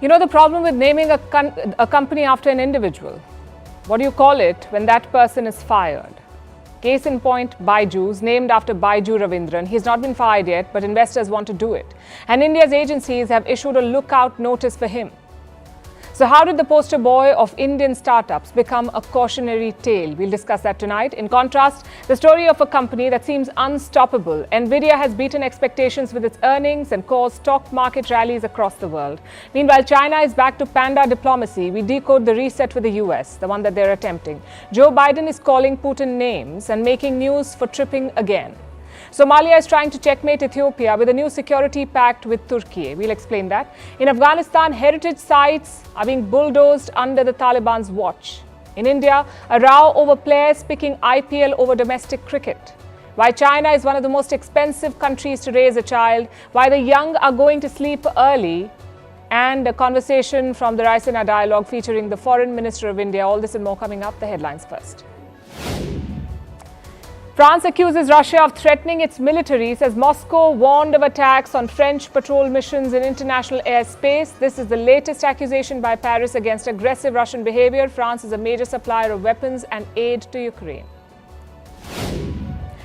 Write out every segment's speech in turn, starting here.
You know the problem with naming a company after an individual? What do you call it when that person is fired? Case in point, Byjus, named after Byju Raveendran. He's not been fired yet, but investors want to do it. And India's agencies have issued a lookout notice for him. So how did the poster boy of Indian startups become a cautionary tale? We'll discuss that tonight. In contrast, the story of a company that seems unstoppable. Nvidia has beaten expectations with its earnings and caused stock market rallies across the world. Meanwhile, China is back to panda diplomacy. We decode the reset with the US, the one that they're attempting. Joe Biden is calling Putin names and making news for tripping again. Somalia is trying to checkmate Ethiopia with a new security pact with Turkey. We'll explain that. In Afghanistan, heritage sites are being bulldozed under the Taliban's watch. In India, a row over players picking IPL over domestic cricket. Why China is one of the most expensive countries to raise a child. Why the young are going to sleep early. And a conversation from the Raisina dialogue featuring the Foreign Minister of India. All this and more coming up. The headlines first. France accuses Russia of threatening its militaries as Moscow warned of attacks on French patrol missions in international airspace. This is the latest accusation by Paris against aggressive Russian behavior. France is a major supplier of weapons and aid to Ukraine.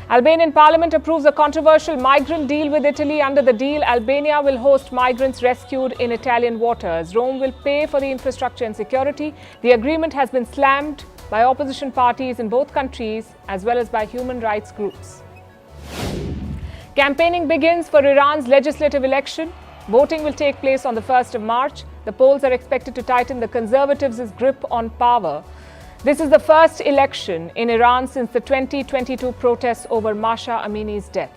Albanian parliament approves a controversial migrant deal with Italy. Under the deal, Albania will host migrants rescued in Italian waters. Rome will pay for the infrastructure and security. The agreement has been slammed by opposition parties in both countries as well as by human rights groups. Campaigning begins for Iran's legislative election. Voting will take place on the 1st of March. The polls are expected to tighten the conservatives' grip on power. This is the first election in Iran since the 2022 protests over Mahsa Amini's death.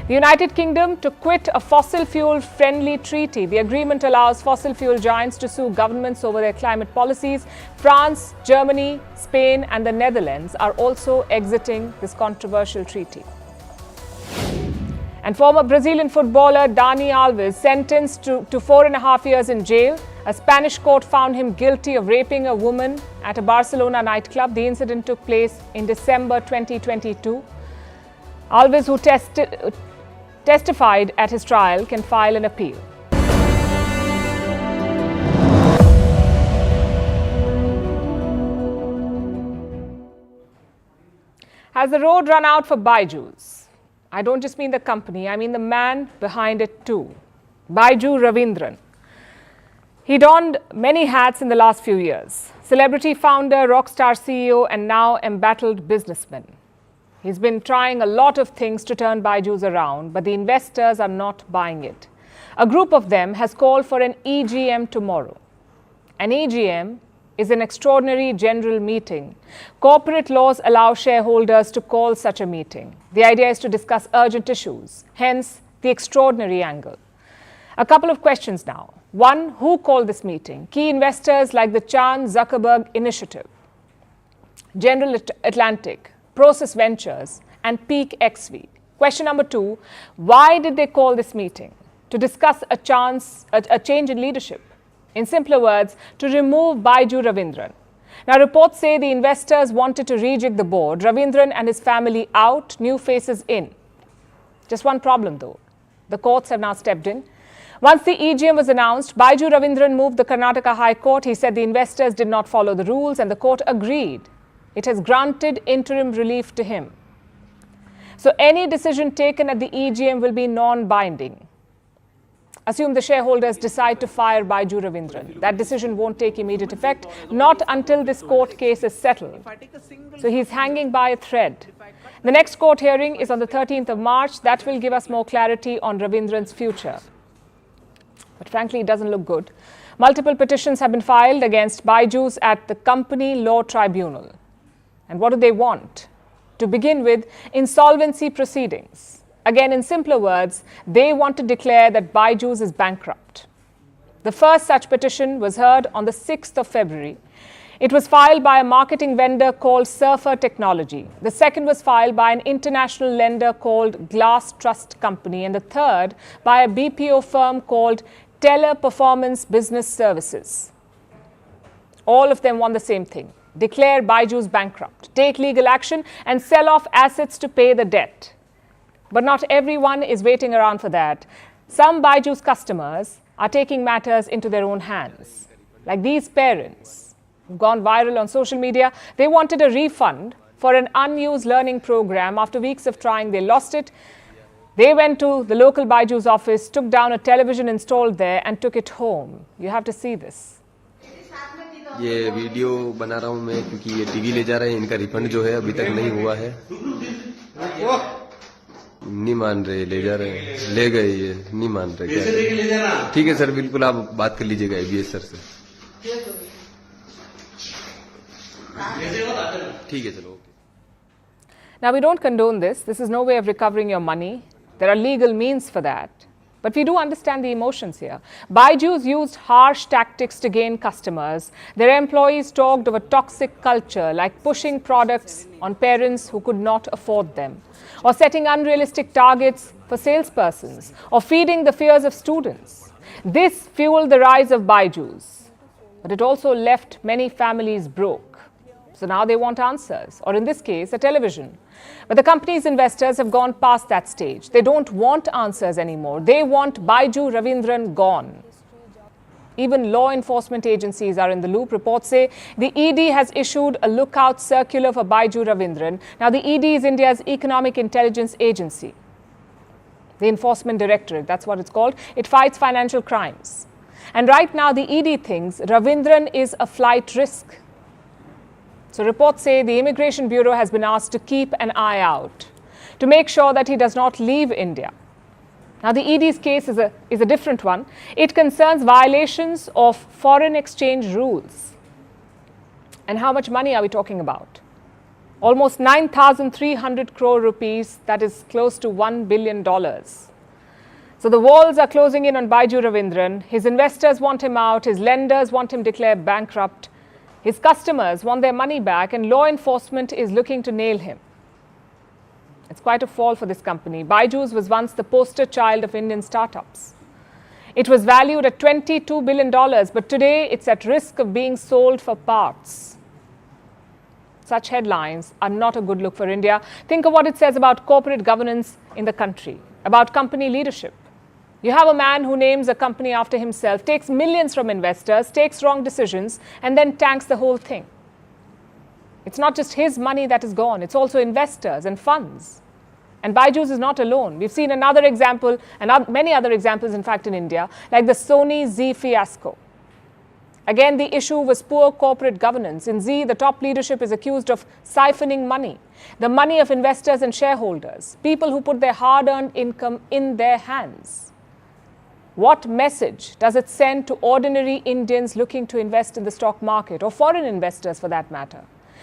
The United Kingdom to quit a fossil fuel-friendly treaty. The agreement allows fossil fuel giants to sue governments over their climate policies. France, Germany, Spain and the Netherlands are also exiting this controversial treaty. And former Brazilian footballer Dani Alves sentenced to 4.5 years in jail. A Spanish court found him guilty of raping a woman at a Barcelona nightclub. The incident took place in December 2022. Alves, who testified at his trial, can file an appeal. Has the road run out for Byjus? I don't just mean the company, I mean the man behind it too. Byju Raveendran. He donned many hats in the last few years. Celebrity founder, rock star CEO and now embattled businessman. He's been trying a lot of things to turn Byjus around, but the investors are not buying it. A group of them has called for an EGM tomorrow. An EGM is an extraordinary general meeting. Corporate laws allow shareholders to call such a meeting. The idea is to discuss urgent issues, hence the extraordinary angle. A couple of questions now. One, who called this meeting? Key investors like the Chan Zuckerberg Initiative, General Atlantic, Process Ventures and Peak XV. Question number two, why did they call this meeting? To discuss a change in leadership. In simpler words, to remove Byju Raveendran. Now reports say the investors wanted to rejig the board, Raveendran and his family out, new faces in. Just one problem though, the courts have now stepped in. Once the EGM was announced, Byju Raveendran moved the Karnataka High Court. He said the investors did not follow the rules and the court agreed. It has granted interim relief to him. So any decision taken at the EGM will be non-binding. Assume the shareholders decide to fire Byju Raveendran. That decision won't take immediate effect, not until this court case is settled. So he's hanging by a thread. The next court hearing is on the 13th of March. That will give us more clarity on Raveendran's future. But frankly, it doesn't look good. Multiple petitions have been filed against Byjus at the Company Law Tribunal. And what do they want? To begin with, insolvency proceedings. Again, in simpler words, they want to declare that Byjus is bankrupt. The first such petition was heard on the 6th of February. It was filed by a marketing vendor called Surfer Technology. The second was filed by an international lender called Glass Trust Company. And the third by a BPO firm called Teleperformance Business Services. All of them want the same thing. Declare Byjus bankrupt, take legal action and sell off assets to pay the debt. But not everyone is waiting around for that. Some Byjus customers are taking matters into their own hands. Like these parents who've gone viral on social media, they wanted a refund for an unused learning program. After weeks of trying, they lost it. They went to the local Byju's office, took down a television installed there and took it home. You have to see this. ये video बना रहा हूँ मैं क्योंकि ये TV ले जा रहे हैं, इनका रिफंड जो है अभी तक नहीं हुआ है। नहीं मान रहे, ले जा रहे हैं, ले गए, ये नहीं मान रहे। क्या ठीक है सर, बिल्कुल आप बात कर लीजिएगा एबीएस सर से। ठीक है चलो। Now, we don't condone this. This is no way of recovering your money. There are legal means for that. But we do understand the emotions here. Byju's used harsh tactics to gain customers. Their employees talked of a toxic culture like pushing products on parents who could not afford them, or setting unrealistic targets for salespersons, or feeding the fears of students. This fueled the rise of Byju's. But it also left many families broke. So now they want answers, or in this case, a television. But the company's investors have gone past that stage. They don't want answers anymore. They want Byju Raveendran gone. Even law enforcement agencies are in the loop. Reports say the ED has issued a lookout circular for Byju Raveendran. Now, the ED is India's economic intelligence agency. The Enforcement Directorate, that's what it's called. It fights financial crimes. And right now, the ED thinks Raveendran is a flight risk. So reports say the Immigration Bureau has been asked to keep an eye out to make sure that he does not leave India. Now, the ED's case is a different one. It concerns violations of foreign exchange rules. And how much money are we talking about? Almost 9,300 crore rupees, that is close to $1 billion. So the walls are closing in on Byju Raveendran. His investors want him out. His lenders want him declared bankrupt. His customers want their money back, and law enforcement is looking to nail him. It's quite a fall for this company. Byju's was once the poster child of Indian startups. It was valued at $22 billion, but today it's at risk of being sold for parts. Such headlines are not a good look for India. Think of what it says about corporate governance in the country, about company leadership. You have a man who names a company after himself, takes millions from investors, takes wrong decisions, and then tanks the whole thing. It's not just his money that is gone, it's also investors and funds. And Byju's is not alone. We've seen another example, and many other examples, in fact, in India, like the Sony Z fiasco. Again, the issue was poor corporate governance. In Z, the top leadership is accused of siphoning money, the money of investors and shareholders, people who put their hard-earned income in their hands. What message does it send to ordinary Indians looking to invest in the stock market, or foreign investors for that matter?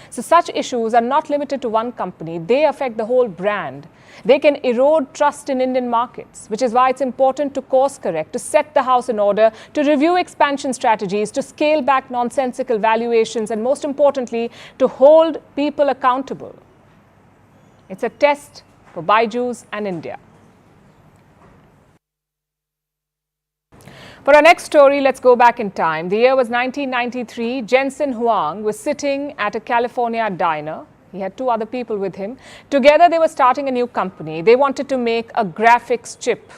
So such issues are not limited to one company. They affect the whole brand. They can erode trust in Indian markets, which is why it's important to course correct, to set the house in order, to review expansion strategies, to scale back nonsensical valuations, and most importantly, to hold people accountable. It's a test for Byju's and India. For our next story, let's go back in time. The year was 1993. Jensen Huang was sitting at a California diner. He had two other people with him. Together, they were starting a new company. They wanted to make a graphics chip,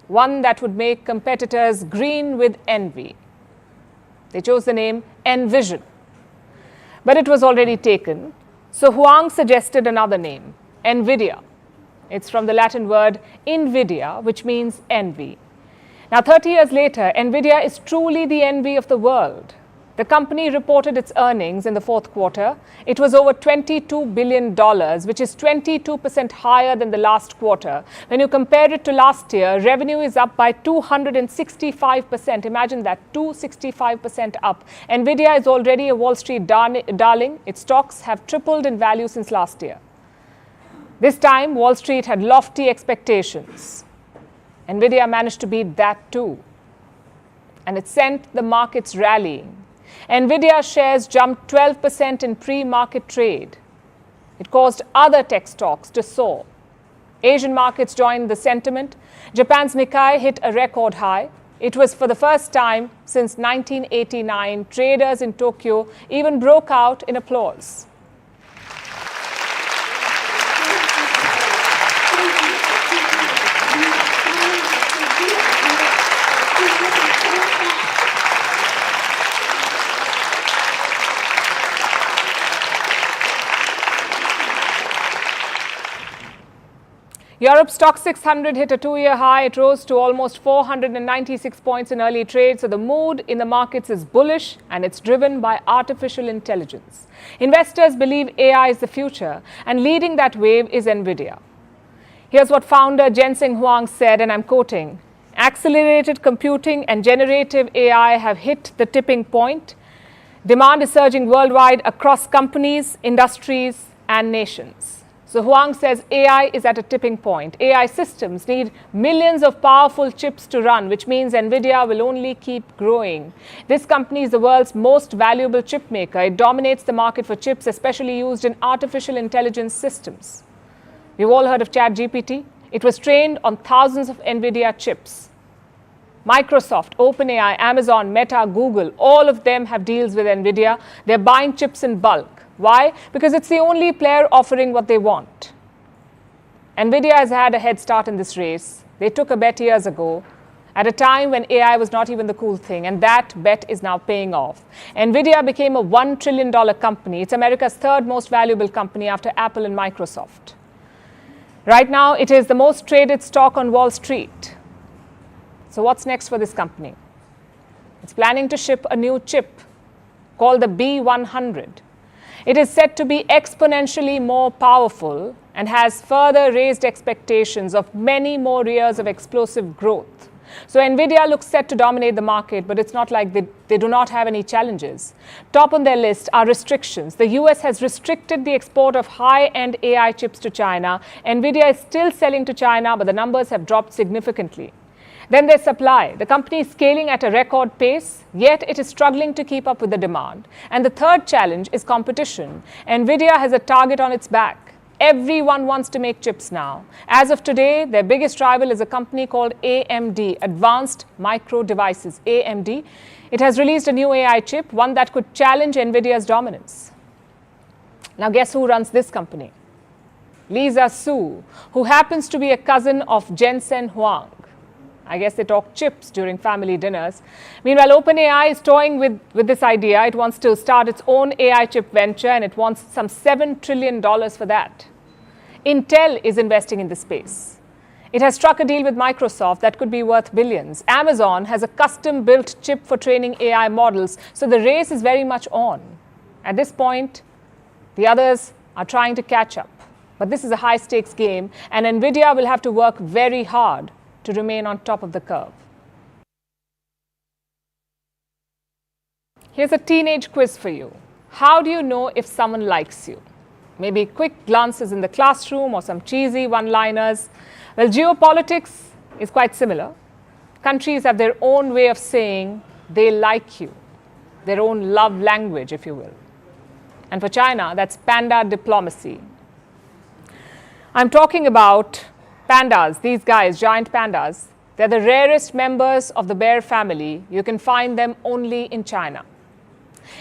one that would make competitors green with envy. They chose the name Envision. But it was already taken. So Huang suggested another name, NVIDIA. It's from the Latin word invidia, which means envy. Now, 30 years later, NVIDIA is truly the envy of the world. The company reported its earnings in the fourth quarter. It was over $22 billion, which is 22% higher than the last quarter. When you compare it to last year, revenue is up by 265%. Imagine that, 265% up. NVIDIA is already a Wall Street darling. Its stocks have tripled in value since last year. This time, Wall Street had lofty expectations. NVIDIA managed to beat that too. And it sent the markets rallying. NVIDIA shares jumped 12% in pre-market trade. It caused other tech stocks to soar. Asian markets joined the sentiment. Japan's Nikkei hit a record high. It was for the first time since 1989. Traders in Tokyo even broke out in applause. Europe's stock 600 hit a two-year high. It rose to almost 496 points in early trade. So the mood in the markets is bullish, and it's driven by artificial intelligence. Investors believe AI is the future, and leading that wave is NVIDIA. Here's what founder Jensen Huang said, and I'm quoting, "Accelerated computing and generative AI have hit the tipping point. Demand is surging worldwide across companies, industries, and nations." So Huang says AI is at a tipping point. AI systems need millions of powerful chips to run, which means NVIDIA will only keep growing. This company is the world's most valuable chip maker. It dominates the market for chips, especially used in artificial intelligence systems. We've all heard of ChatGPT. It was trained on thousands of NVIDIA chips. Microsoft, OpenAI, Amazon, Meta, Google, all of them have deals with NVIDIA. They're buying chips in bulk. Why? Because it's the only player offering what they want. NVIDIA has had a head start in this race. They took a bet years ago at a time when AI was not even the cool thing, and that bet is now paying off. NVIDIA became a $1 trillion company. It's America's third most valuable company after Apple and Microsoft. Right now, it is the most traded stock on Wall Street. So what's next for this company? It's planning to ship a new chip called the B100. It is said to be exponentially more powerful and has further raised expectations of many more years of explosive growth. So NVIDIA looks set to dominate the market, but it's not like they do not have any challenges. Top on their list are restrictions. The US has restricted the export of high-end AI chips to China. NVIDIA is still selling to China, but the numbers have dropped significantly. Then there's supply. The company is scaling at a record pace, yet it is struggling to keep up with the demand. And the third challenge is competition. NVIDIA has a target on its back. Everyone wants to make chips now. As of today, their biggest rival is a company called AMD, Advanced Micro Devices, AMD. It has released a new AI chip, one that could challenge NVIDIA's dominance. Now guess who runs this company? Lisa Su, who happens to be a cousin of Jensen Huang. I guess they talk chips during family dinners. Meanwhile, OpenAI is toying with this idea. It wants to start its own AI chip venture, and it wants some $7 trillion for that. Intel is investing in this space. It has struck a deal with Microsoft that could be worth billions. Amazon has a custom-built chip for training AI models, so the race is very much on. At this point, the others are trying to catch up. But this is a high-stakes game, and NVIDIA will have to work very hard to remain on top of the curve. Here's a teenage quiz for you. How do you know if someone likes you? Maybe quick glances in the classroom or some cheesy one-liners. Well, geopolitics is quite similar. Countries have their own way of saying they like you, their own love language, if you will. And for China, that's panda diplomacy. I'm talking about pandas, these guys, giant pandas. They're the rarest members of the bear family. You can find them only in China.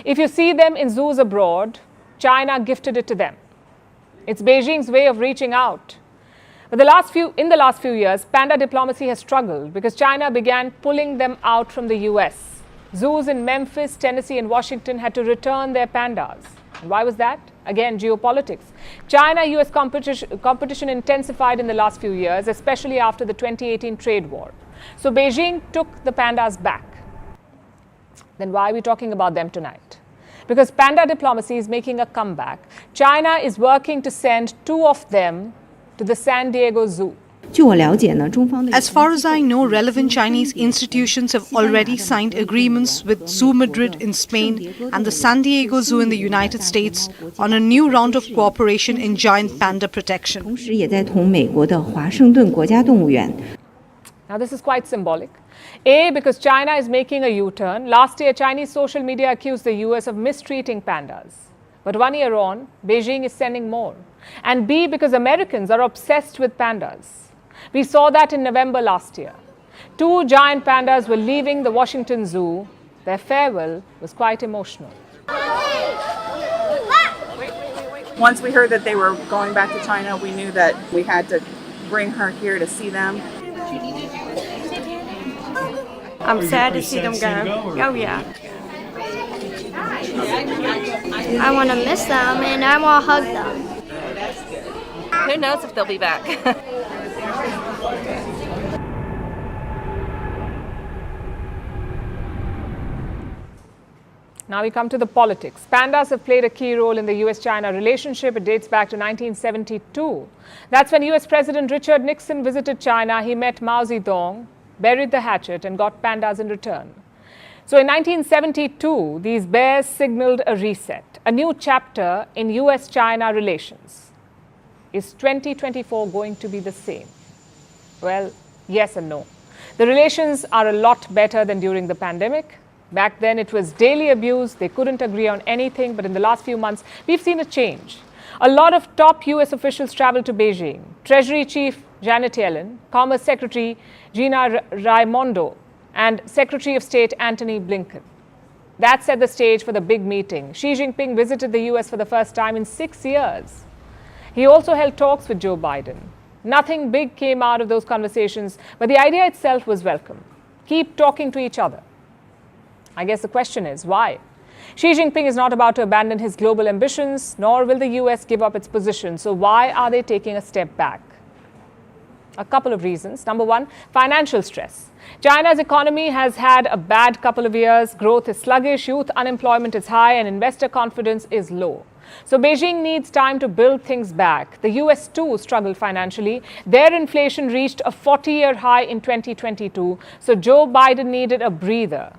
If you see them in zoos abroad, China gifted it to them. It's Beijing's way of reaching out. But in the last few years, panda diplomacy has struggled because China began pulling them out from the US. Zoos in Memphis, Tennessee, and Washington had to return their pandas. And why was that? Again, geopolitics. China-US competition intensified in the last few years, especially after the 2018 trade war. So Beijing took the pandas back. Then why are we talking about them tonight? Because panda diplomacy is making a comeback. China is working to send 2 of them to the San Diego Zoo. As far as I know, relevant Chinese institutions have already signed agreements with Zoo Madrid in Spain and the San Diego Zoo in the United States on a new round of cooperation in giant panda protection. Now, this is quite symbolic. A, because China is making a U-turn. Last year, Chinese social media accused the US of mistreating pandas. But 1 year on, Beijing is sending more. And B, because Americans are obsessed with pandas. We saw that in November last year. 2 giant pandas were leaving the Washington Zoo. Their farewell was quite emotional. Once we heard that they were going back to China, we knew that we had to bring her here to see them. I'm sad to see them go. Oh, yeah. I want to miss them and I want to hug them. Who knows if they'll be back? Now we come to the politics. Pandas have played a key role in the US-China relationship. It dates back to 1972. That's when US President Richard Nixon visited China. He met Mao Zedong, buried the hatchet and got pandas in return. So in 1972, these bears signaled a reset, a new chapter in US-China relations. Is 2024 going to be the same? Well, yes and no. The relations are a lot better than during the pandemic. Back then, it was daily abuse. They couldn't agree on anything. But in the last few months, we've seen a change. A lot of top US officials traveled to Beijing. Treasury Chief Janet Yellen, Commerce Secretary Gina Raimondo, and Secretary of State Antony Blinken. That set the stage for the big meeting. Xi Jinping visited the US for the first time in 6 years. He also held talks with Joe Biden. Nothing big came out of those conversations, but the idea itself was welcome. Keep talking to each other. I guess the question is, why? Xi Jinping is not about to abandon his global ambitions, nor will the US give up its position. So why are they taking a step back? A couple of reasons. Number one, financial stress. China's economy has had a bad couple of years. Growth is sluggish, youth unemployment is high, and investor confidence is low. So Beijing needs time to build things back. The US too struggled financially. Their inflation reached a 40-year high in 2022. So Joe Biden needed a breather.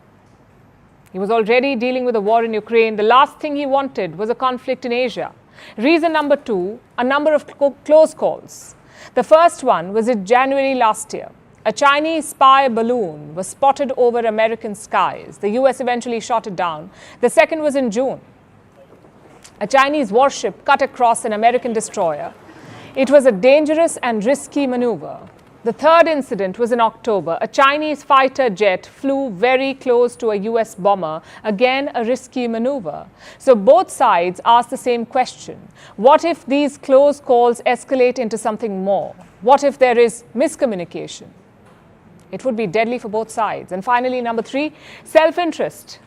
He was already dealing with a war in Ukraine. The last thing he wanted was a conflict in Asia. Reason number two, a number of close calls. The first one was in January last year. A Chinese spy balloon was spotted over American skies. The US eventually shot it down. The second was in June. A Chinese warship cut across an American destroyer. It was a dangerous and risky maneuver. The third incident was in October. A Chinese fighter jet flew very close to a US bomber. Again, a risky maneuver. So both sides asked the same question. What if these close calls escalate into something more? What if there is miscommunication? It would be deadly for both sides. And finally, number three, self-interest.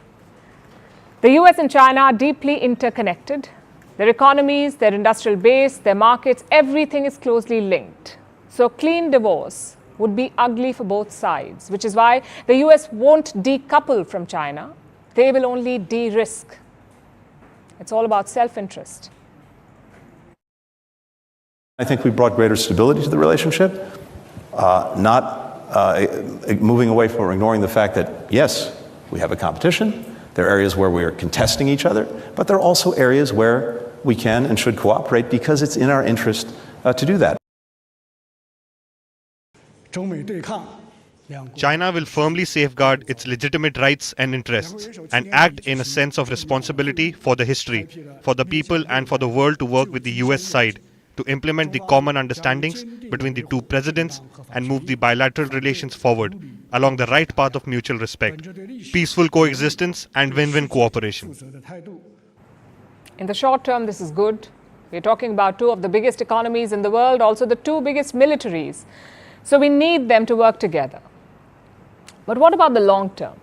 The US and China are deeply interconnected. Their economies, their industrial base, their markets, everything is closely linked. So clean divorce would be ugly for both sides, which is why the US won't decouple from China. They will only de-risk. It's all about self-interest. I think we brought greater stability to the relationship, not moving away from or ignoring the fact that, yes, we have a competition. There are areas where we are contesting each other, but there are also areas where we can and should cooperate because it's in our interest to do that. China will firmly safeguard its legitimate rights and interests and act in a sense of responsibility for the history, for the people and for the world to work with the US side to implement the common understandings between the two presidents and move the bilateral relations forward along the right path of mutual respect, peaceful coexistence and win-win cooperation. In the short term, this is good. We're talking about two of the biggest economies in the world, also the two biggest militaries. So we need them to work together. But what about the long term?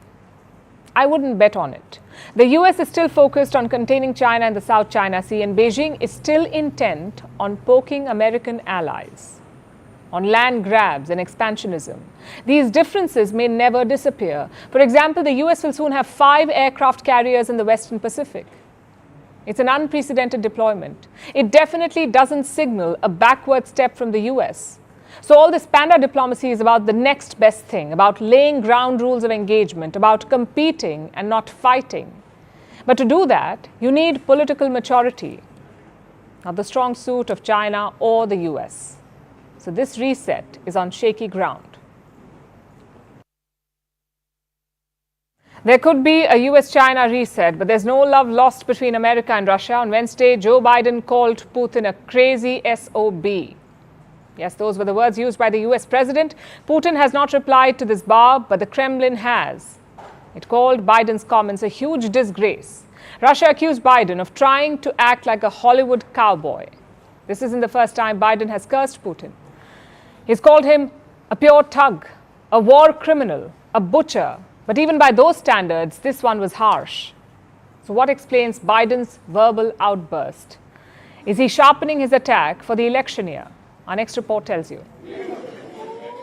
I wouldn't bet on it. The US is still focused on containing China in the South China Sea, and Beijing is still intent on poking American allies, on land grabs and expansionism. These differences may never disappear. For example, the US will soon have 5 aircraft carriers in the Western Pacific. It's an unprecedented deployment. It definitely doesn't signal a backward step from the US. So all this panda diplomacy is about the next best thing, about laying ground rules of engagement, about competing and not fighting. But to do that, you need political maturity, not the strong suit of China or the US. So this reset is on shaky ground. There could be a US-China reset, but there's no love lost between America and Russia. On Wednesday, Joe Biden called Putin a crazy SOB. Yes, those were the words used by the US president. Putin has not replied to this barb, but the Kremlin has. It called Biden's comments a huge disgrace. Russia accused Biden of trying to act like a Hollywood cowboy. This isn't the first time Biden has cursed Putin. He's called him a pure thug, a war criminal, a butcher. But even by those standards, this one was harsh. So what explains Biden's verbal outburst? Is he sharpening his attack for the election year? Our next report tells you.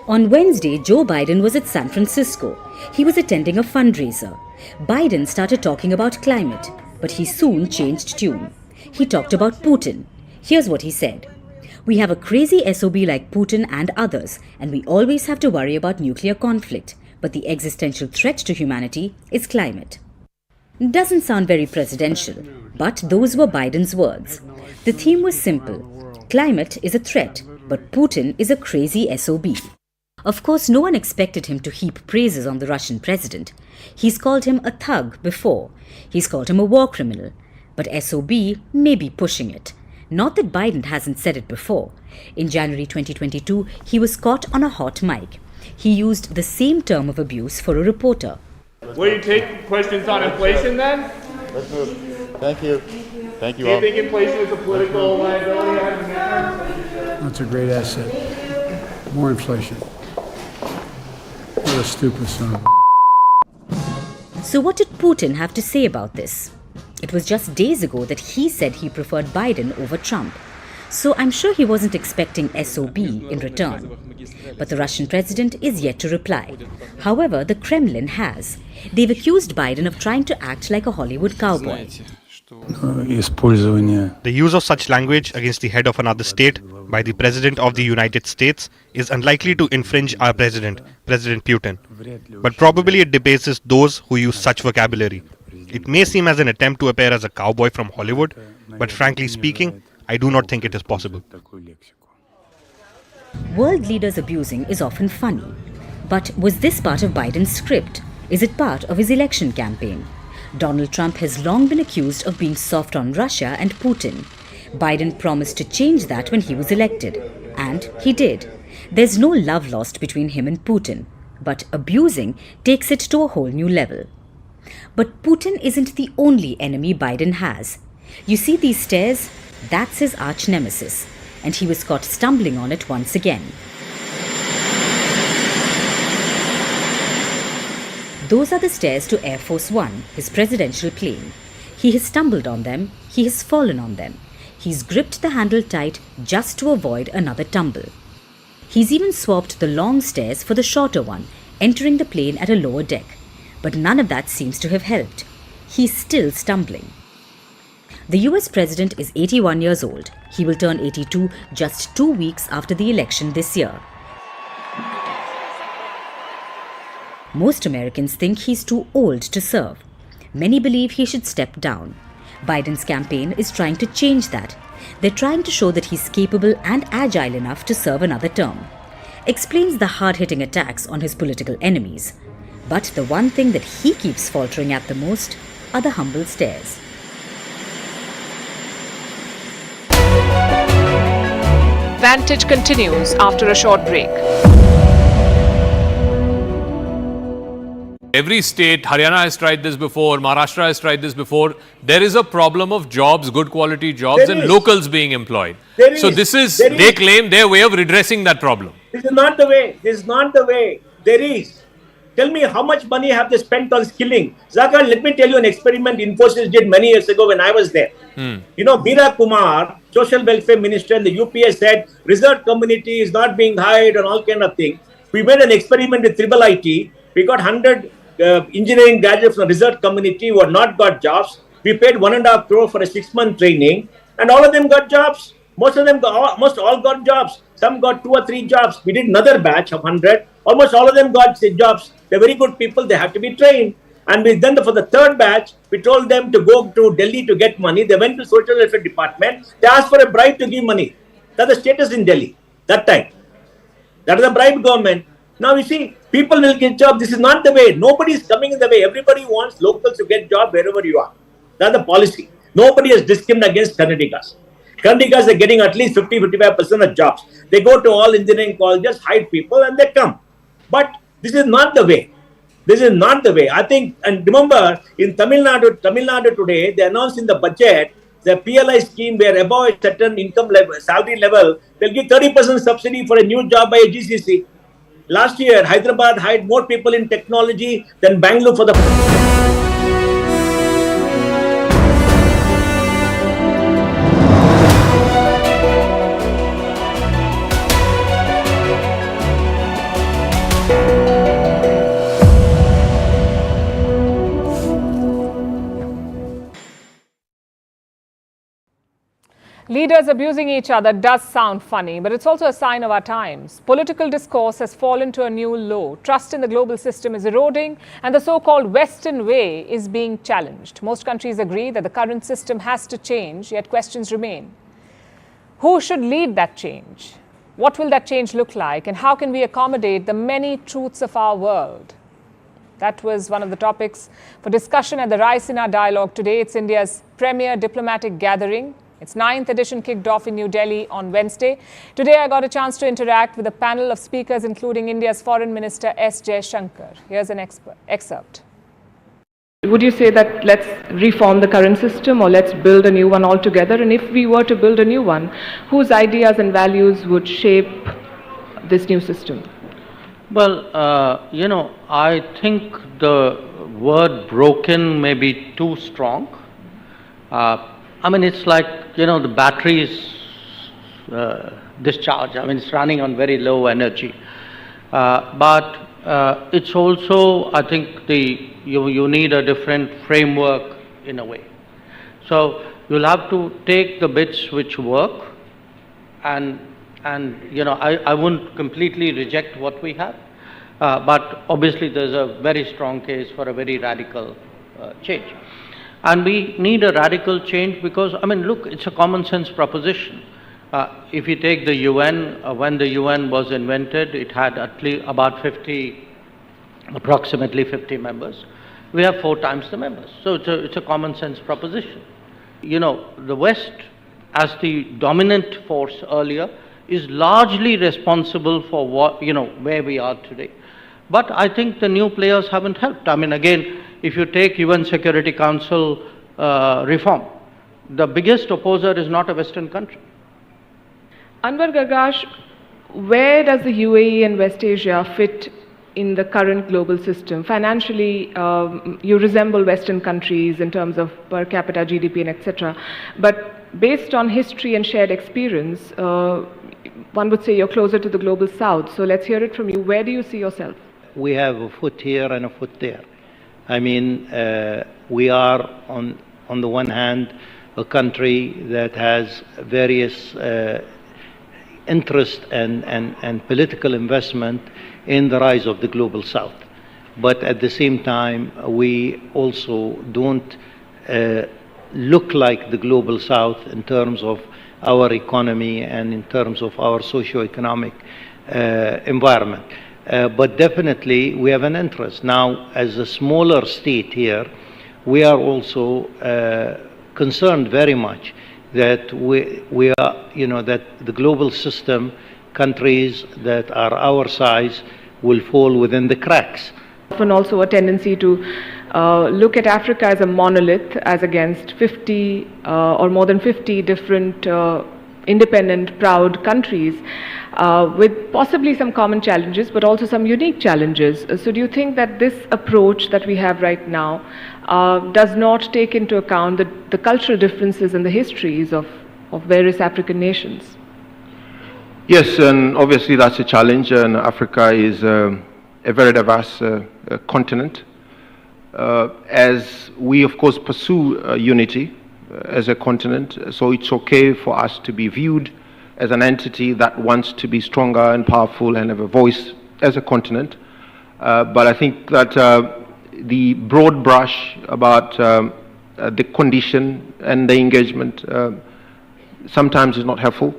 On Wednesday, Joe Biden was at San Francisco. He was attending a fundraiser. Biden started talking about climate, but he soon changed tune. He talked about Putin. Here's what he said. We have a crazy SOB like Putin and others, and we always have to worry about nuclear conflict. But the existential threat to humanity is climate. Doesn't sound very presidential, but those were Biden's words. The theme was simple. Climate is a threat, but Putin is a crazy SOB. Of course, no one expected him to heap praises on the Russian president. He's called him a thug before. He's called him a war criminal. But SOB may be pushing it. Not that Biden hasn't said it before. In January 2022, he was caught on a hot mic. He used the same term of abuse for a reporter. Will you take questions on inflation then? Let's move. Thank you. Thank you Do all. you think inflation is a political liability? That's a great asset. More inflation. What a stupid son of a... So what did Putin have to say about this? It was just days ago that he said he preferred Biden over Trump. So I'm sure he wasn't expecting SOB in return. But the Russian president is yet to reply. However, the Kremlin has. They've accused Biden of trying to act like a Hollywood cowboy. The use of such language against the head of another state by the President of the United States is unlikely to infringe our President, President Putin. But probably it debases those who use such vocabulary. It may seem as an attempt to appear as a cowboy from Hollywood, but frankly speaking, I do not think it is possible. World leaders abusing is often funny. But was this part of Biden's script? Is it part of his election campaign? Donald Trump has long been accused of being soft on Russia and Putin. Biden promised to change that when he was elected. And he did. There's no love lost between him and Putin. But abusing takes it to a whole new level. But Putin isn't the only enemy Biden has. You see these stairs? That's his arch nemesis. And he was caught stumbling on it once again. Those are the stairs to Air Force One, his presidential plane. He has stumbled on them, he has fallen on them. He's gripped the handle tight just to avoid another tumble. He's even swapped the long stairs for the shorter one, entering the plane at a lower deck. But none of that seems to have helped. He's still stumbling. The US president is 81 years old. He will turn 82 just 2 weeks after the election this year. Most Americans think he's too old to serve. Many believe he should step down. Biden's campaign is trying to change that. They're trying to show that he's capable and agile enough to serve another term. Explains the hard-hitting attacks on his political enemies. But the one thing that he keeps faltering at the most are the humble stares. Vantage continues after a short break. Every state, Haryana has tried this before, Maharashtra has tried this before. There is a problem of jobs, good quality jobs, and locals being employed. So this is, they claim, their way of redressing that problem. This is not the way. This is not the way. There is. Tell me how much money have they spent on skilling? Zakar, let me tell you an experiment Infosys did many years ago when I was there. You know, Meera Kumar, social welfare minister in the UPS said, reserved community is not being hired and all kind of thing. We made an experiment with Tribal IT. We got 100 engineering graduates from the reserved community who had not got jobs. We paid 1.5 crore for a 6-month training, and all of them got jobs. Most of them, almost all got jobs. Some got 2 or 3 jobs. We did another batch of 100. Almost all of them got jobs. They're very good people. They have to be trained. And then for the third batch, we told them to go to Delhi to get money. They went to social welfare department. They asked for a bribe to give money. That's the status in Delhi that time. That is the bribe government. Now you see, people will get jobs. This is not the way. Nobody is coming in the way. Everybody wants locals to get job wherever you are. That's the policy. Nobody has discriminated against Kannadigas. Kannadigas are getting at least 50-55% of jobs. They go to all engineering colleges, hire people, and they come. But this is not the way. This is not the way. I think, and remember, in Tamil Nadu today, they announced in the budget the PLI scheme where above a certain income level, salary level, they'll give 30% subsidy for a new job by a GCC. Last year, Hyderabad hired more people in technology than Bangalore for the... Leaders abusing each other does sound funny, but it's also a sign of our times. Political discourse has fallen to a new low. Trust in the global system is eroding, and the so-called Western way is being challenged. Most countries agree that the current system has to change, yet questions remain. Who should lead that change? What will that change look like, and how can we accommodate the many truths of our world? That was one of the topics for discussion at the Raisina Dialogue today. It's India's premier diplomatic gathering. Its 9th edition kicked off in New Delhi on Wednesday. Today, I got a chance to interact with a panel of speakers, including India's Foreign Minister S. Jaishankar. Here's an excerpt. Would you say that let's reform the current system or let's build a new one altogether? And if we were to build a new one, whose ideas and values would shape this new system? Well, I think the word broken may be too strong. It's like, the battery's discharge. It's running on very low energy. But it's also, I think, you need a different framework in a way. So you'll have to take the bits which work and I wouldn't completely reject what we have. But obviously there's a very strong case for a very radical change. And we need a radical change because, look, it's a common sense proposition. If you take the UN, when the UN was invented, it had at least about approximately 50 members. We have 4 times the members. So it's a common sense proposition. The West, as the dominant force earlier, is largely responsible for where we are today. But I think the new players haven't helped. Again, if you take UN Security Council reform, the biggest opposer is not a Western country. Anwar Gargash, where does the UAE and West Asia fit in the current global system? Financially, you resemble Western countries in terms of per capita GDP and etc. But based on history and shared experience, one would say you're closer to the global south. So let's hear it from you. Where do you see yourself? We have a foot here and a foot there. We are on the one hand a country that has various interest and political investment in the rise of the global south. But at the same time, we also don't look like the global south in terms of our economy and in terms of our socio-economic environment. But definitely we have an interest. Now, as a smaller state here, we are also concerned very much that we are, that the global system, countries that are our size will fall within the cracks. Often also a tendency to look at Africa as a monolith, as against 50 or more than 50 different independent, proud countries with possibly some common challenges, but also some unique challenges. So do you think that this approach that we have right now does not take into account the cultural differences and the histories of various African nations? Yes, and obviously that's a challenge, and Africa is a very diverse continent. As we, of course, pursue unity as a continent, so it's okay for us to be viewed as an entity that wants to be stronger and powerful and have a voice as a continent. But I think that the broad brush about the condition and the engagement sometimes is not helpful.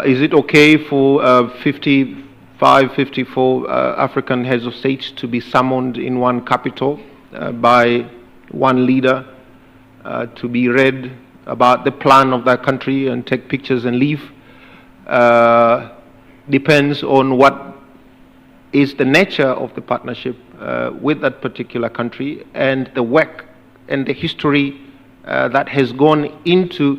Is it okay for 54 African heads of states to be summoned in one capital by one leader to be read about the plan of that country and take pictures and leave? Depends on what is the nature of the partnership with that particular country and the work and the history that has gone into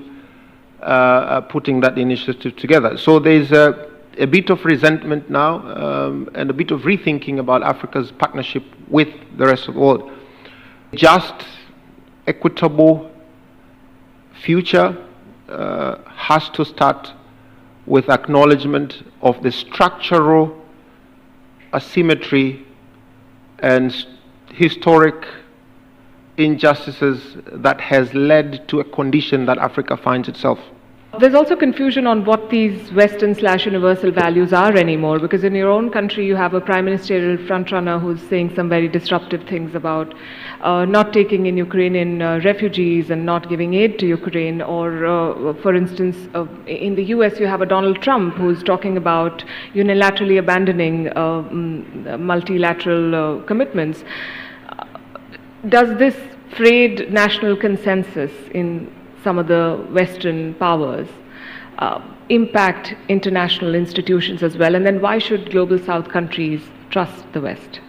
putting that initiative together. So there's a bit of resentment now and a bit of rethinking about Africa's partnership with the rest of the world. Just, equitable future has to start with acknowledgement of the structural asymmetry and historic injustices that has led to a condition that Africa finds itself. There's also confusion on what these Western/universal values are anymore, because in your own country you have a prime ministerial frontrunner who's saying some very disruptive things about not taking in Ukrainian refugees and not giving aid to Ukraine. Or, for instance, in the US you have a Donald Trump who's talking about unilaterally abandoning multilateral commitments. Does this frayed national consensus in some of the Western powers impact international institutions as well? And then why should global South countries trust the West?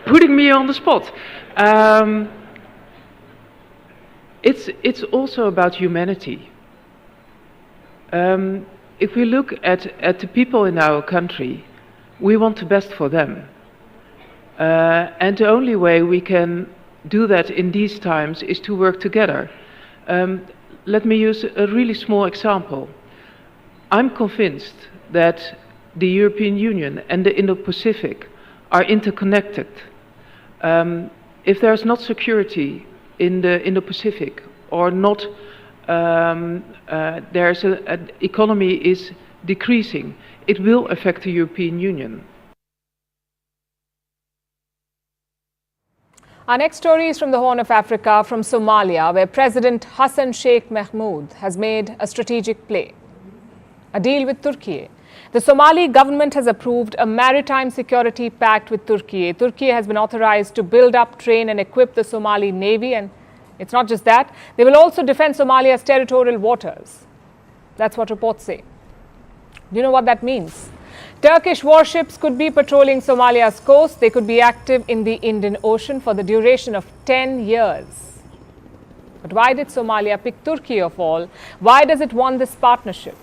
Putting me on the spot. It's also about humanity. If we look at the people in our country, we want the best for them. And the only way we can do that in these times is to work together. Let me use a really small example. I'm convinced that the European Union and the Indo-Pacific are interconnected. If there's not security in the Indo-Pacific, or not, there's an economy is decreasing, it will affect the European Union. Our next story is from the Horn of Africa, from Somalia, where President Hassan Sheikh Mahmoud has made a strategic play. A deal with Turkey. The Somali government has approved a maritime security pact with Turkey. Turkey has been authorized to build up, train and equip the Somali Navy, and it's not just that, they will also defend Somalia's territorial waters. That's what reports say. Do you know what that means? Turkish warships could be patrolling Somalia's coast. They could be active in the Indian Ocean for the duration of 10 years. But why did Somalia pick Turkey of all? Why does it want this partnership?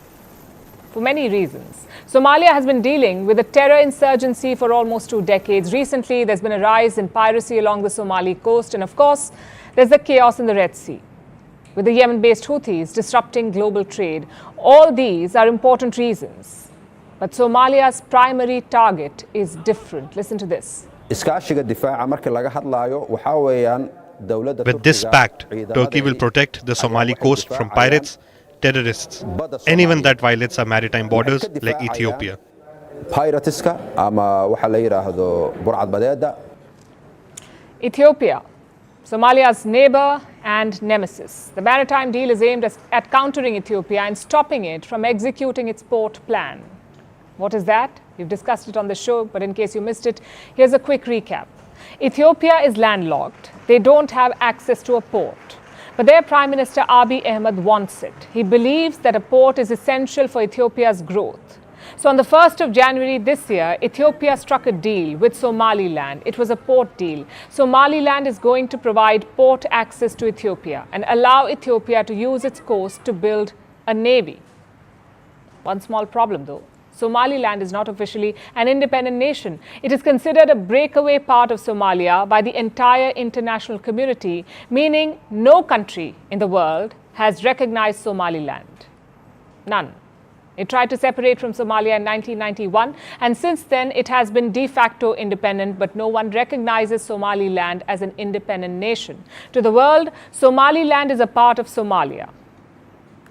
For many reasons. Somalia has been dealing with a terror insurgency for almost 2 decades. Recently, there's been a rise in piracy along the Somali coast. And of course, there's the chaos in the Red Sea, with the Yemen-based Houthis disrupting global trade. All these are important reasons. But Somalia's primary target is different. Listen to this. With this pact, Turkey will protect the Somali coast from pirates, terrorists, anyone that violates our maritime borders like Ethiopia. Ethiopia, Somalia's neighbor and nemesis. The maritime deal is aimed at countering Ethiopia and stopping it from executing its port plan. What is that? We've discussed it on the show, but in case you missed it, here's a quick recap. Ethiopia is landlocked. They don't have access to a port. But their Prime Minister Abiy Ahmed wants it. He believes that a port is essential for Ethiopia's growth. So on the 1st of January this year, Ethiopia struck a deal with Somaliland. It was a port deal. Somaliland is going to provide port access to Ethiopia and allow Ethiopia to use its coast to build a navy. One small problem though. Somaliland is not officially an independent nation. It is considered a breakaway part of Somalia by the entire international community, meaning no country in the world has recognized Somaliland. None. It tried to separate from Somalia in 1991, and since then it has been de facto independent, but no one recognizes Somaliland as an independent nation. To the world, Somaliland is a part of Somalia.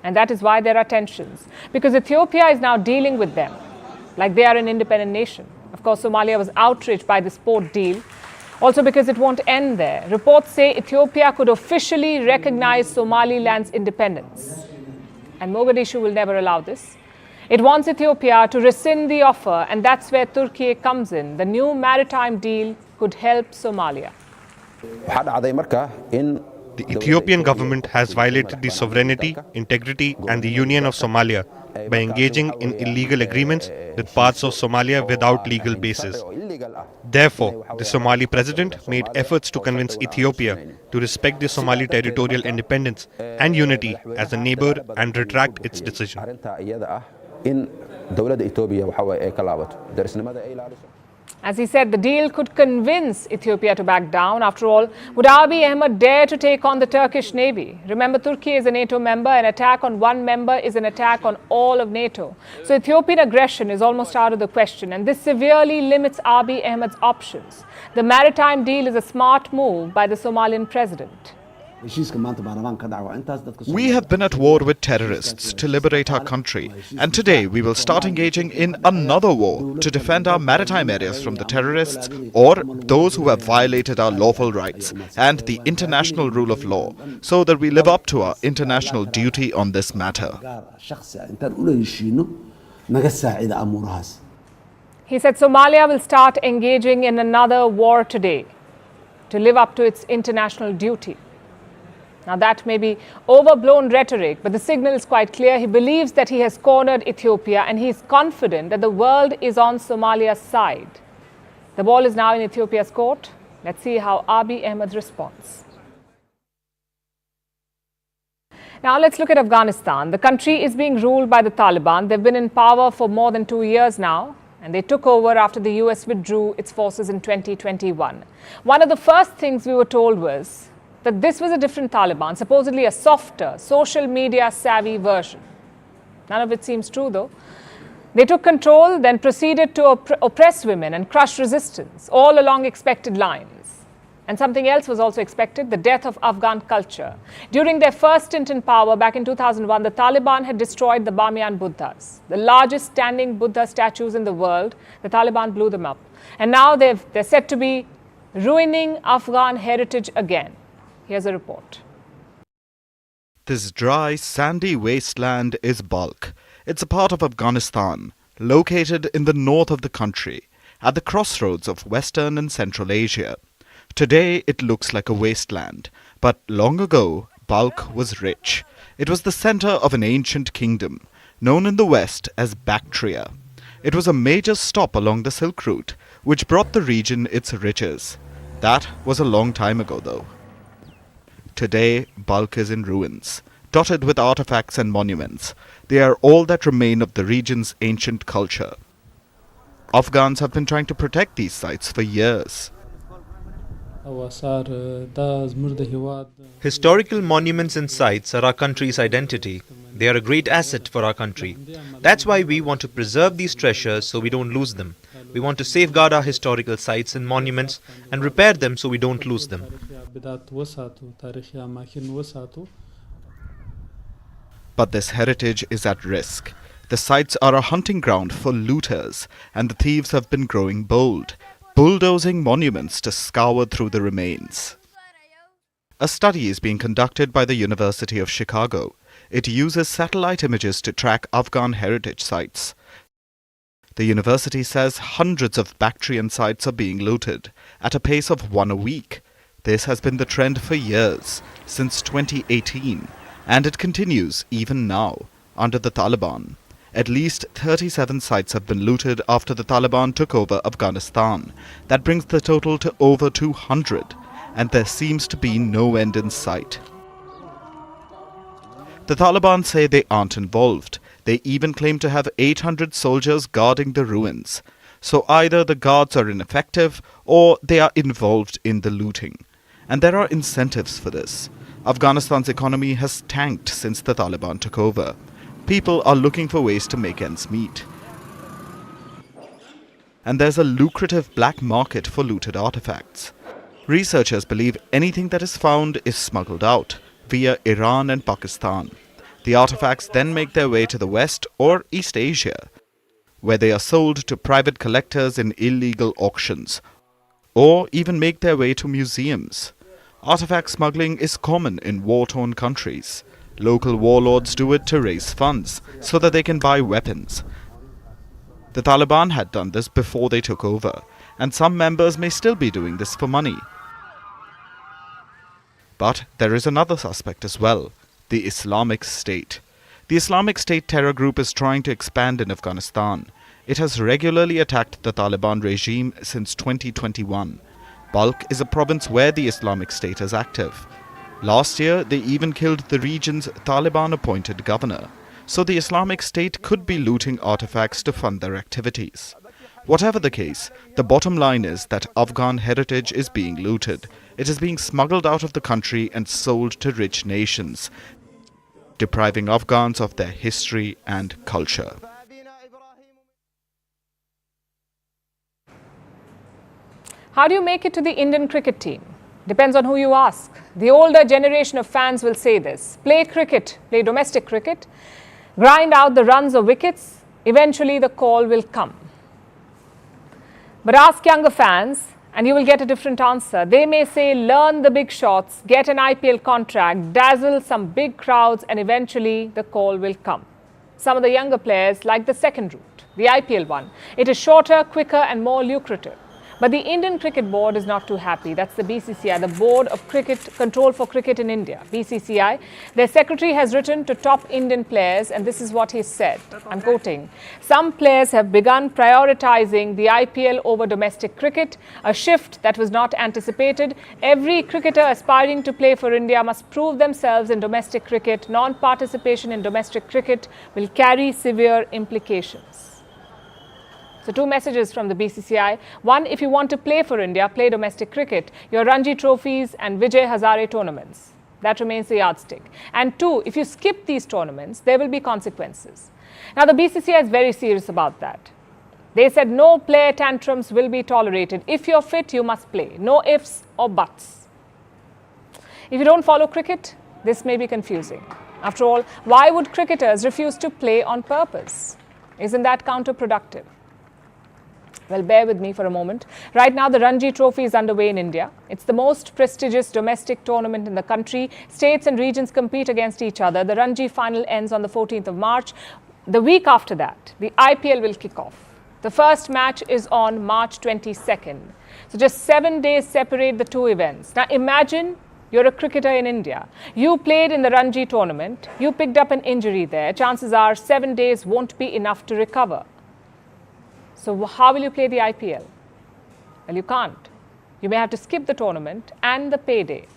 And that is why there are tensions, because Ethiopia is now dealing with them like they are an independent nation. Of course, Somalia was outraged by this port deal, also because it won't end there. Reports say Ethiopia could officially recognize Somaliland's independence. And Mogadishu will never allow this. It wants Ethiopia to rescind the offer, and that's where Turkey comes in. The new maritime deal could help Somalia. The Ethiopian government has violated the sovereignty, integrity and the union of Somalia by engaging in illegal agreements with parts of Somalia without legal basis. Therefore, the Somali president made efforts to convince Ethiopia to respect the Somali territorial independence and unity as a neighbor and retract its decision. As he said, the deal could convince Ethiopia to back down. After all, would Abiy Ahmed dare to take on the Turkish Navy? Remember, Turkey is a NATO member. An attack on one member is an attack on all of NATO. So Ethiopian aggression is almost out of the question, and this severely limits Abiy Ahmed's options. The maritime deal is a smart move by the Somalian president. We have been at war with terrorists to liberate our country, and today we will start engaging in another war to defend our maritime areas from the terrorists or those who have violated our lawful rights and the international rule of law, so that we live up to our international duty on this matter. He said Somalia will start engaging in another war today to live up to its international duty. Now, that may be overblown rhetoric, but the signal is quite clear. He believes that he has cornered Ethiopia, and he is confident that the world is on Somalia's side. The ball is now in Ethiopia's court. Let's see how Abiy Ahmed responds. Now, let's look at Afghanistan. The country is being ruled by the Taliban. They've been in power for more than 2 years now, and they took over after the US withdrew its forces in 2021. One of the first things we were told was that this was a different Taliban, supposedly a softer, social media savvy version. None of it seems true, though. They took control, then proceeded to oppress women and crush resistance, all along expected lines. And something else was also expected, the death of Afghan culture. During their first stint in power back in 2001, the Taliban had destroyed the Bamiyan Buddhas, the largest standing Buddha statues in the world. The Taliban blew them up. And now they're said to be ruining Afghan heritage again. Here's a report. This dry, sandy wasteland is Balkh. It's a part of Afghanistan, located in the north of the country, at the crossroads of Western and Central Asia. Today, it looks like a wasteland, but long ago, Balkh was rich. It was the center of an ancient kingdom, known in the West as Bactria. It was a major stop along the Silk Route, which brought the region its riches. That was a long time ago, though. Today, Balkh is in ruins, dotted with artifacts and monuments. They are all that remain of the region's ancient culture. Afghans have been trying to protect these sites for years. Historical monuments and sites are our country's identity. They are a great asset for our country. That's why we want to preserve these treasures so we don't lose them. We want to safeguard our historical sites and monuments and repair them so we don't lose them. But this heritage is at risk. The sites are a hunting ground for looters, and the thieves have been growing bold, bulldozing monuments to scour through the remains. A study is being conducted by the University of Chicago. It uses satellite images to track Afghan heritage sites. The university says hundreds of Bactrian sites are being looted, at a pace of one a week. This has been the trend for years, since 2018, and it continues even now, under the Taliban. At least 37 sites have been looted after the Taliban took over Afghanistan. That brings the total to over 200, and there seems to be no end in sight. The Taliban say they aren't involved. They even claim to have 800 soldiers guarding the ruins. So either the guards are ineffective or they are involved in the looting. And there are incentives for this. Afghanistan's economy has tanked since the Taliban took over. People are looking for ways to make ends meet. And there's a lucrative black market for looted artifacts. Researchers believe anything that is found is smuggled out via Iran and Pakistan. The artifacts then make their way to the West or East Asia, where they are sold to private collectors in illegal auctions, or even make their way to museums. Artifact smuggling is common in war-torn countries. Local warlords do it to raise funds so that they can buy weapons. The Taliban had done this before they took over, and some members may still be doing this for money. But there is another suspect as well, the Islamic State. The Islamic State terror group is trying to expand in Afghanistan. It has regularly attacked the Taliban regime since 2021. Balkh is a province where the Islamic State is active. Last year, they even killed the region's Taliban-appointed governor. So the Islamic State could be looting artifacts to fund their activities. Whatever the case, the bottom line is that Afghan heritage is being looted. It is being smuggled out of the country and sold to rich nations, depriving Afghans of their history and culture. How do you make it to the Indian cricket team? Depends on who you ask. The older generation of fans will say this: play cricket, play domestic cricket, grind out the runs or wickets, eventually the call will come. But ask younger fans and you will get a different answer. They may say learn the big shots, get an IPL contract, dazzle some big crowds, and eventually the call will come. Some of the younger players like the second route, the IPL one. It is shorter, quicker and more lucrative. But the Indian Cricket Board is not too happy. That's the BCCI, the Board of Cricket Control for Cricket in India, BCCI. Their secretary has written to top Indian players, and this is what he said. I'm quoting: some players have begun prioritizing the IPL over domestic cricket, a shift that was not anticipated. Every cricketer aspiring to play for India must prove themselves in domestic cricket. Non-participation in domestic cricket will carry severe implications. So two messages from the BCCI. One, if you want to play for India, play domestic cricket, your Ranji trophies and Vijay Hazare tournaments. That remains the yardstick. And two, if you skip these tournaments, there will be consequences. Now the BCCI is very serious about that. They said no player tantrums will be tolerated. If you're fit, you must play. No ifs or buts. If you don't follow cricket, this may be confusing. After all, why would cricketers refuse to play on purpose? Isn't that counterproductive? Well, bear with me for a moment. Right now, the Ranji Trophy is underway in India. It's the most prestigious domestic tournament in the country. States and regions compete against each other. The Ranji final ends on the 14th of March. The week after that, the IPL will kick off. The first match is on March 22nd. So just 7 days separate the two events. Now imagine you're a cricketer in India. You played in the Ranji tournament. You picked up an injury there. Chances are 7 days won't be enough to recover. So how will you play the IPL? Well, you can't. You may have to skip the tournament and the payday.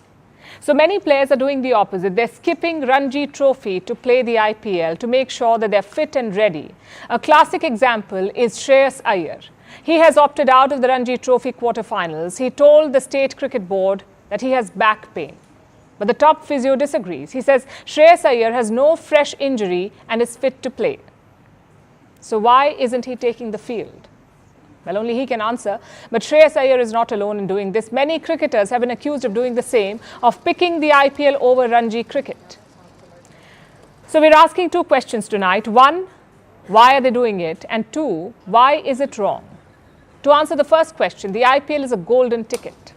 So many players are doing the opposite. They're skipping Ranji Trophy to play the IPL to make sure that they're fit and ready. A classic example is Shreyas Iyer. He has opted out of the Ranji Trophy quarterfinals. He told the State Cricket Board that he has back pain. But the top physio disagrees. He says Shreyas Iyer has no fresh injury and is fit to play. So why isn't he taking the field? Well, only he can answer. But Shreyas Iyer is not alone in doing this. Many cricketers have been accused of doing the same, of picking the IPL over Ranji cricket. So we're asking two questions tonight. One, why are they doing it? And two, why is it wrong? To answer the first question, the IPL is a golden ticket.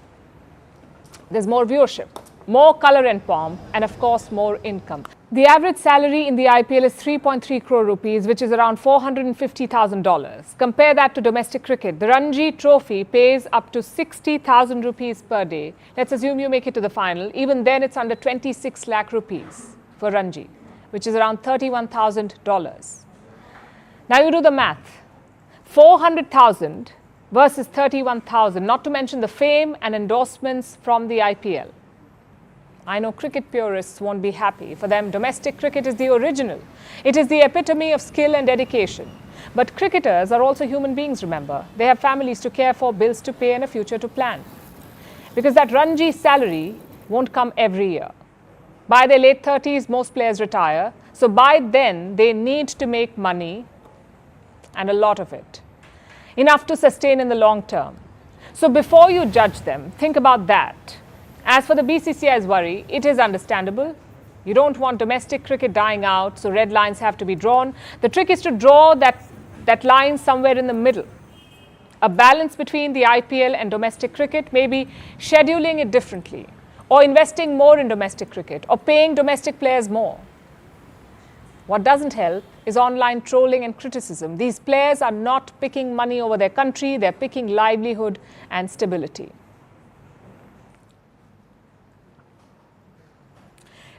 There's more viewership, more colour and pomp, and of course more income. The average salary in the IPL is 3.3 crore rupees, which is around $450,000. Compare that to domestic cricket. The Ranji Trophy pays up to 60,000 rupees per day. Let's assume you make it to the final. Even then, it's under 26 lakh rupees for Ranji, which is around $31,000. Now you do the math. 400,000 versus 31,000, not to mention the fame and endorsements from the IPL. I know cricket purists won't be happy. For them, domestic cricket is the original. It is the epitome of skill and dedication. But cricketers are also human beings, remember. They have families to care for, bills to pay, and a future to plan. Because that Ranji salary won't come every year. By their late 30s, most players retire. So by then, they need to make money, and a lot of it. Enough to sustain in the long term. So before you judge them, think about that. As for the BCCI's worry, it is understandable. You don't want domestic cricket dying out, so red lines have to be drawn. The trick is to draw that line somewhere in the middle. A balance between the IPL and domestic cricket, maybe scheduling it differently, or investing more in domestic cricket, or paying domestic players more. What doesn't help is online trolling and criticism. These players are not picking money over their country, they're picking livelihood and stability.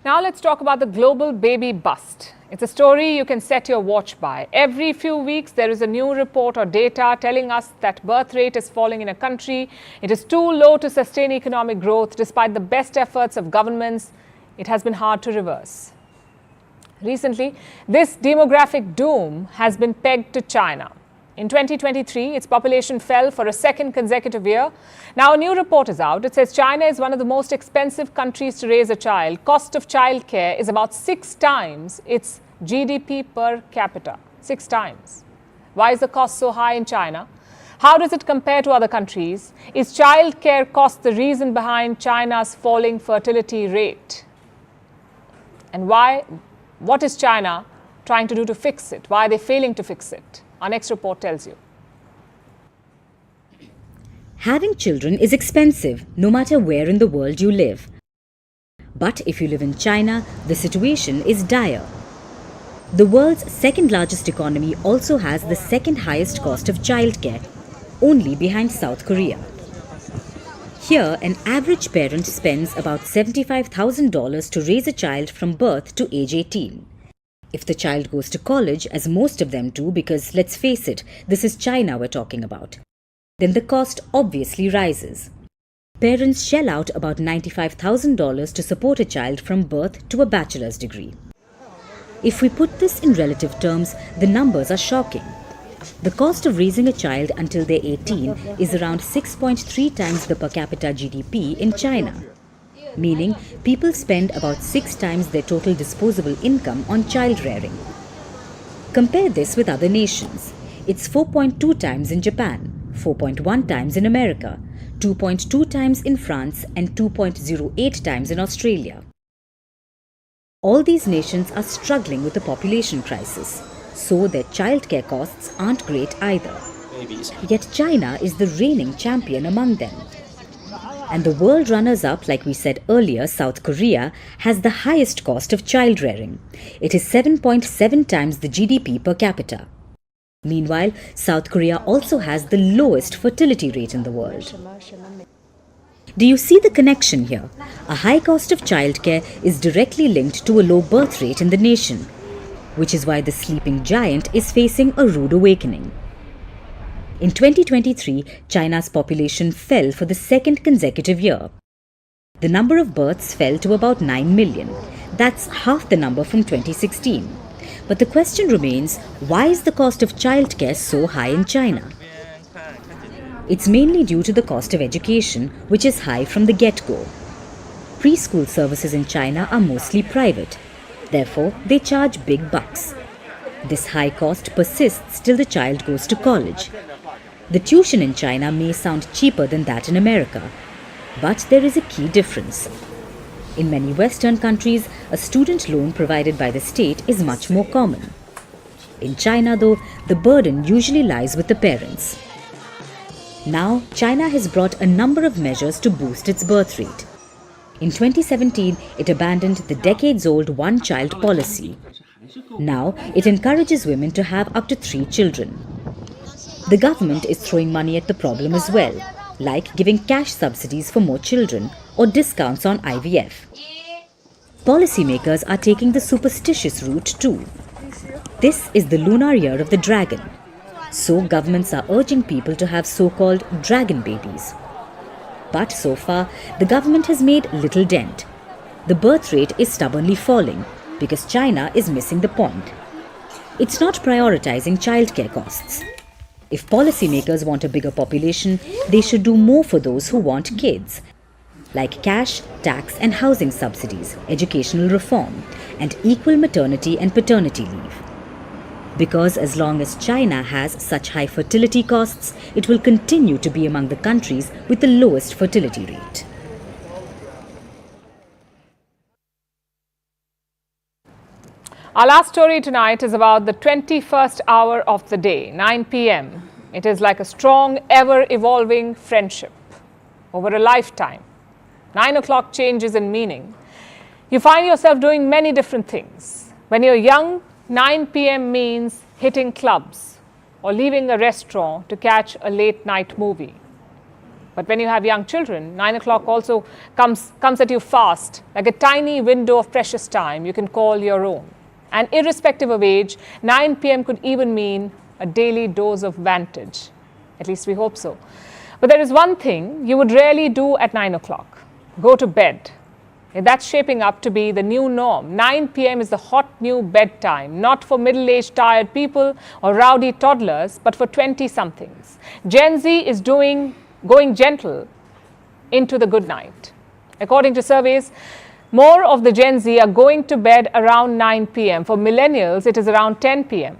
Now let's talk about the global baby bust. It's a story you can set your watch by. Every few weeks there is a new report or data telling us that birth rate is falling in a country. It is too low to sustain economic growth. Despite the best efforts of governments, it has been hard to reverse. Recently, this demographic doom has been pegged to China. In 2023, its population fell for a second consecutive year. Now, a new report is out. It says China is one of the most expensive countries to raise a child. Cost of childcare is about 6 times its GDP per capita. 6 times. Why is the cost so high in China? How does it compare to other countries? Is childcare cost the reason behind China's falling fertility rate? And what is China trying to do to fix it? Why are they failing to fix it? Our next report tells you. Having children is expensive, no matter where in the world you live. But if you live in China, the situation is dire. The world's second largest economy also has the second highest cost of childcare, only behind South Korea. Here, an average parent spends about $75,000 to raise a child from birth to age 18. If the child goes to college, as most of them do, because let's face it, this is China we're talking about, then the cost obviously rises. Parents shell out about $95,000 to support a child from birth to a bachelor's degree. If we put this in relative terms, the numbers are shocking. The cost of raising a child until they're 18 is around 6.3 times the per capita GDP in China, meaning people spend about 6 times their total disposable income on child rearing. Compare this with other nations. It's 4.2 times in Japan, 4.1 times in America, 2.2 times in France, and 2.08 times in Australia. All these nations are struggling with the population crisis, so their childcare costs aren't great either. Yet China is the reigning champion among them. And the world runners-up, like we said earlier, South Korea, has the highest cost of child rearing. It is 7.7 times the GDP per capita. Meanwhile, South Korea also has the lowest fertility rate in the world. Do you see the connection here? A high cost of childcare is directly linked to a low birth rate in the nation, which is why the sleeping giant is facing a rude awakening. In 2023, China's population fell for the second consecutive year. The number of births fell to about 9 million. That's half the number from 2016. But the question remains, why is the cost of childcare so high in China? It's mainly due to the cost of education, which is high from the get-go. Preschool services in China are mostly private. Therefore, they charge big bucks. This high cost persists till the child goes to college. The tuition in China may sound cheaper than that in America, but there is a key difference. In many Western countries, a student loan provided by the state is much more common. In China, though, the burden usually lies with the parents. Now, China has brought a number of measures to boost its birth rate. In 2017, it abandoned the decades-old one-child policy. Now, it encourages women to have up to 3 children. The government is throwing money at the problem as well, like giving cash subsidies for more children or discounts on IVF. Policymakers are taking the superstitious route too. This is the lunar year of the dragon. So governments are urging people to have so-called dragon babies. But so far, the government has made little dent. The birth rate is stubbornly falling because China is missing the point. It's not prioritizing childcare costs. If policymakers want a bigger population, they should do more for those who want kids, like cash, tax and housing subsidies, educational reform, and equal maternity and paternity leave. Because as long as China has such high fertility costs, it will continue to be among the countries with the lowest fertility rate. Our last story tonight is about the 21st hour of the day, 9 p.m. It is like a strong, ever-evolving friendship over a lifetime. 9 o'clock changes in meaning. You find yourself doing many different things. When you're young, 9 p.m. means hitting clubs or leaving a restaurant to catch a late-night movie. But when you have young children, 9 o'clock also comes at you fast, like a tiny window of precious time you can call your own. And irrespective of age, 9 p.m. could even mean a daily dose of Vantage. At least we hope so. But there is one thing you would rarely do at 9 o'clock. Go to bed. That's shaping up to be the new norm. 9 p.m. is the hot new bedtime, not for middle-aged tired people or rowdy toddlers, but for 20-somethings. Gen Z is going gentle into the good night. According to surveys, more of the Gen Z are going to bed around 9 p.m. For millennials, it is around 10 p.m.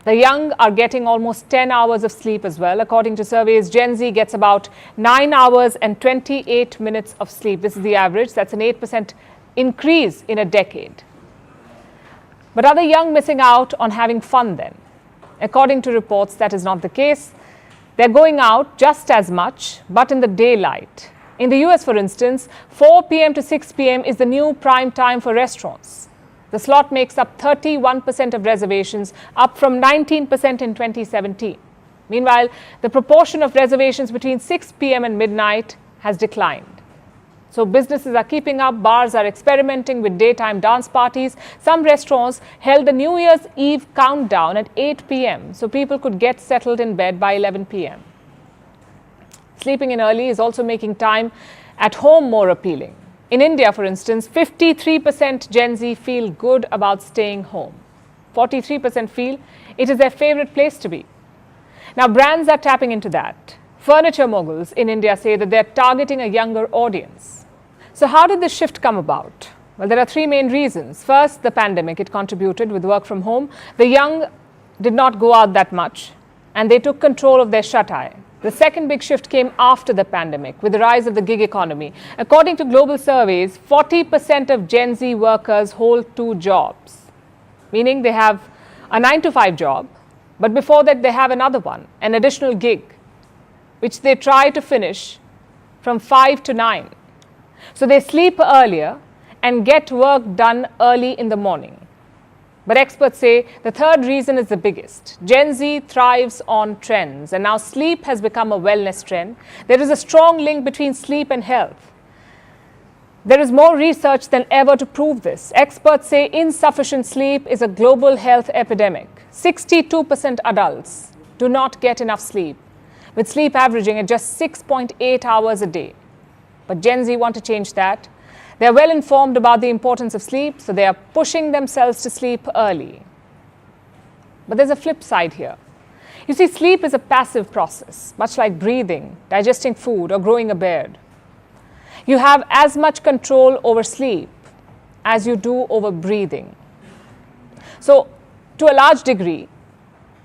The young are getting almost 10 hours of sleep as well. According to surveys, Gen Z gets about 9 hours and 28 minutes of sleep. This is the average. That's an 8% increase in a decade. But are the young missing out on having fun then? According to reports, that is not the case. They're going out just as much, but in the daylight. In the US, for instance, 4 p.m. to 6 p.m. is the new prime time for restaurants. The slot makes up 31% of reservations, up from 19% in 2017. Meanwhile, the proportion of reservations between 6 p.m. and midnight has declined. So businesses are keeping up, bars are experimenting with daytime dance parties. Some restaurants held the New Year's Eve countdown at 8 p.m. so people could get settled in bed by 11 p.m. Sleeping in early is also making time at home more appealing. In India, for instance, 53% Gen Z feel good about staying home. 43% feel it is their favorite place to be. Now, brands are tapping into that. Furniture moguls in India say that they're targeting a younger audience. So how did this shift come about? Well, there are three main reasons. First, the pandemic. It contributed with work from home. The young did not go out that much, and they took control of their shut-eye. The second big shift came after the pandemic with the rise of the gig economy. According to global surveys, 40% of Gen Z workers hold two jobs, meaning they have a 9-to-5 job, but before that they have another one, an additional gig, which they try to finish from 5 to 9. So they sleep earlier and get work done early in the morning. But experts say the third reason is the biggest. Gen Z thrives on trends, and now sleep has become a wellness trend. There is a strong link between sleep and health. There is more research than ever to prove this. Experts say insufficient sleep is a global health epidemic. 62% adults do not get enough sleep, with sleep averaging at just 6.8 hours a day. But Gen Z want to change that. They're well informed about the importance of sleep, so they are pushing themselves to sleep early. But there's a flip side here. You see, sleep is a passive process, much like breathing, digesting food, or growing a beard. You have as much control over sleep as you do over breathing. So, to a large degree,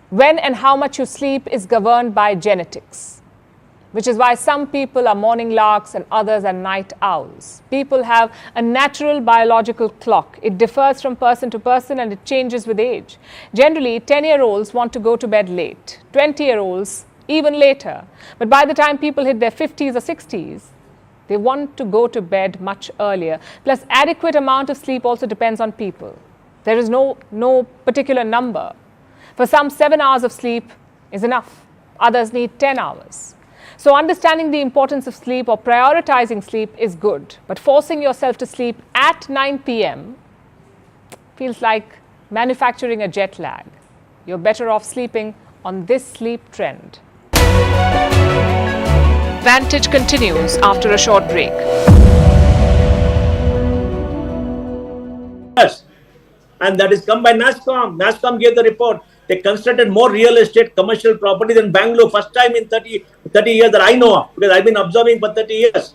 when and how much you sleep is governed by genetics, which is why some people are morning larks and others are night owls. People have a natural biological clock. It differs from person to person and it changes with age. Generally, 10-year-olds want to go to bed late, 20-year-olds even later. But by the time people hit their 50s or 60s, they want to go to bed much earlier. Plus, adequate amount of sleep also depends on people. There is no particular number. For some, 7 hours of sleep is enough. Others need 10 hours. So understanding the importance of sleep or prioritizing sleep is good, but forcing yourself to sleep at 9 p.m. feels like manufacturing a jet lag. You're better off sleeping on this sleep trend. Vantage continues after a short break. Yes, and that is come by NASSCOM. NASSCOM gave the report. They constructed more real estate commercial property than Bangalore, first time in 30 years that I know of, because I've been observing for 30 years.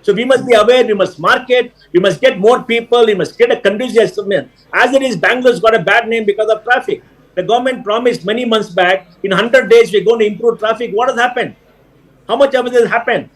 So we must be aware, we must market, we must get more people, we must get a conducive estimate. As it is, Bangalore's got a bad name because of traffic. The government promised many months back, in 100 days we're going to improve traffic. What has happened? How much of it has happened?